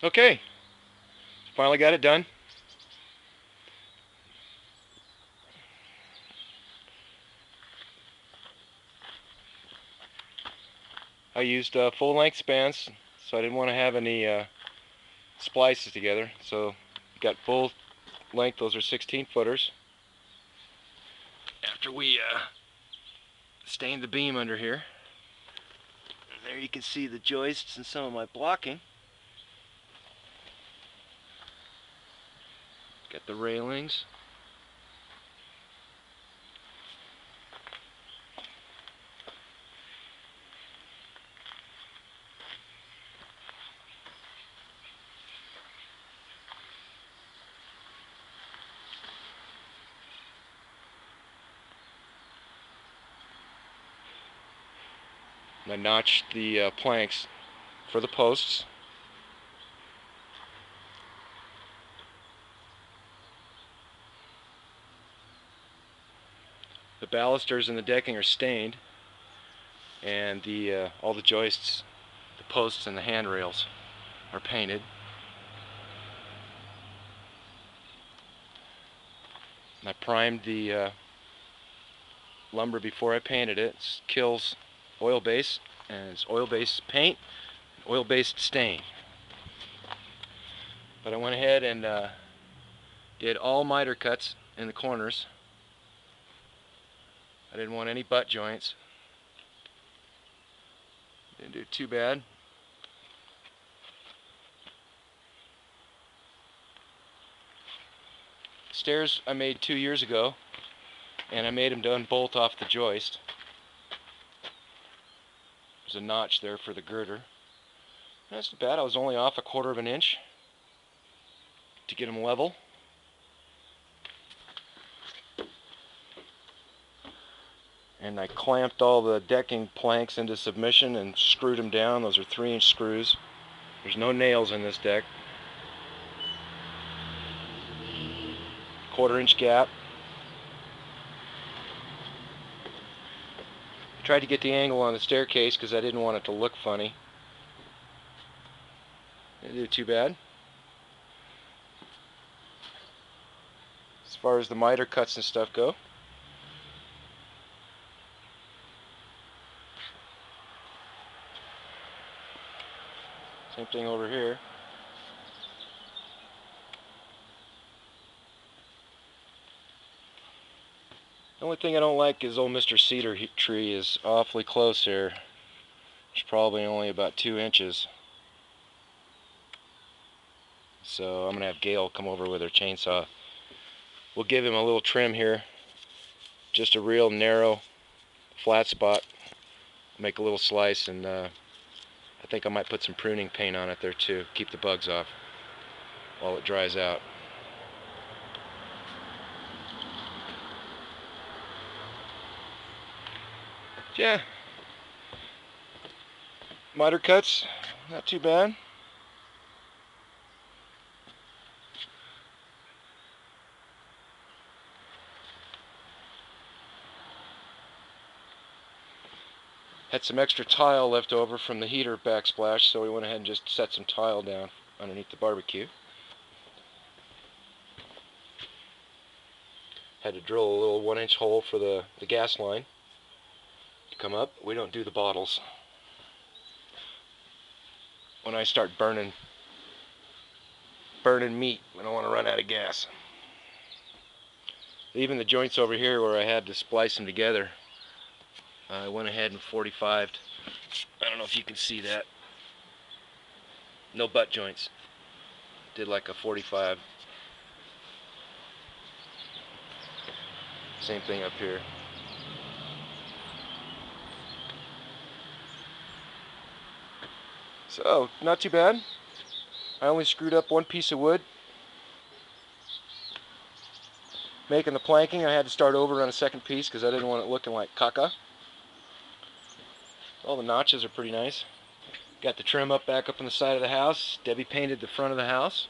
Okay, finally got it done. I used full-length spans, so I didn't want to have any splices together. So got full length. Those are 16 footers. After we stained the beam under here, and there you can see the joists and some of my blocking. Got the railings. And I notched the planks for the posts. The balusters and the decking are stained, and all the joists, the posts and the handrails are painted. And I primed the lumber before I painted it. It kills oil base, and it's oil-based paint, oil-based stain. But I went ahead and did all miter cuts in the corners. I didn't want any butt joints. Didn't do too bad. Stairs I made 2 years ago, and I made them to unbolt off the joist. There's a notch there for the girder. That's not bad. I was only off 1/4 of an inch to get them level. And I clamped all the decking planks into submission and screwed them down. Those are 3-inch screws. There's no nails in this deck. 1/4-inch gap. I tried to get the angle on the staircase because I didn't want it to look funny. Didn't do too bad. As far as the miter cuts and stuff go, same thing over here. The only thing I don't like is old Mr. Cedar tree is awfully close here. It's probably only about 2 inches. So I'm going to have Gail come over with her chainsaw. We'll give him a little trim here. Just a real narrow, flat spot. Make a little slice, and I think I might put some pruning paint on it there too. Keep the bugs off while it dries out. Yeah, miter cuts, not too bad. Had some extra tile left over from the heater backsplash, so we went ahead and just set some tile down underneath the barbecue. Had to drill a little 1-inch hole for the gas line to come up. We don't do the bottles. When I start burning meat, we don't want to run out of gas. Even the joints over here where I had to splice them together, I went ahead and 45'd. I don't know if you can see that. No butt joints. Did like a 45. Same thing up here. So, not too bad. I only screwed up 1 piece of wood. Making the planking, I had to start over on a 2nd piece because I didn't want it looking like caca. All the notches are pretty nice. Got the trim up back up on the side of the house. Debbie painted the front of the house.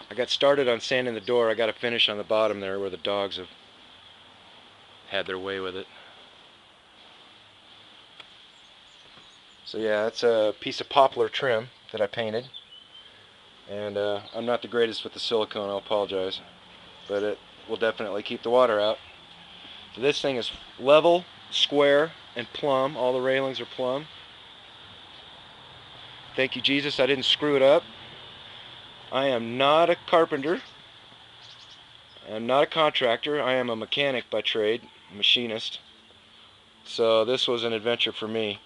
I got started on sanding the door. I got to finish on the bottom there where the dogs have had their way with it. So yeah, that's a piece of poplar trim. that I painted. And I'm not the greatest with the silicone, I'll apologize. But it will definitely keep the water out. So this thing is level, square, and plumb. All the railings are plumb. Thank you, Jesus, I didn't screw it up. I am not a carpenter. I'm not a contractor. I am a mechanic by trade, a machinist. So this was an adventure for me.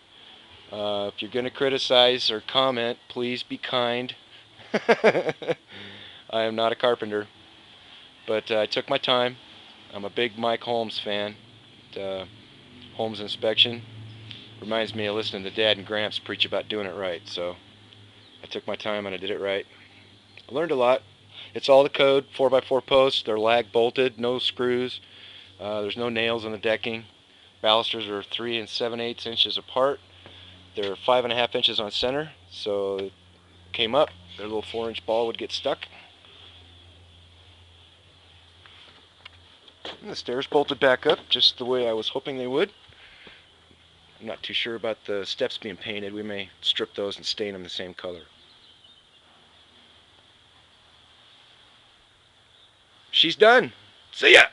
If you're going to criticize or comment, please be kind. I am not a carpenter. But I took my time. I'm a big Mike Holmes fan. Holmes inspection reminds me of listening to Dad and Gramps preach about doing it right. So I took my time and I did it right. I learned a lot. It's all the code, 4x4 posts. They're lag bolted, no screws. There's no nails on the decking. Balusters are 3 7/8 inches apart. They're 5.5 inches on center. So it came up, their little 4-inch ball would get stuck. And the stairs bolted back up just the way I was hoping they would. I'm not too sure about the steps being painted. We may strip those and stain them the same color. She's done. See ya!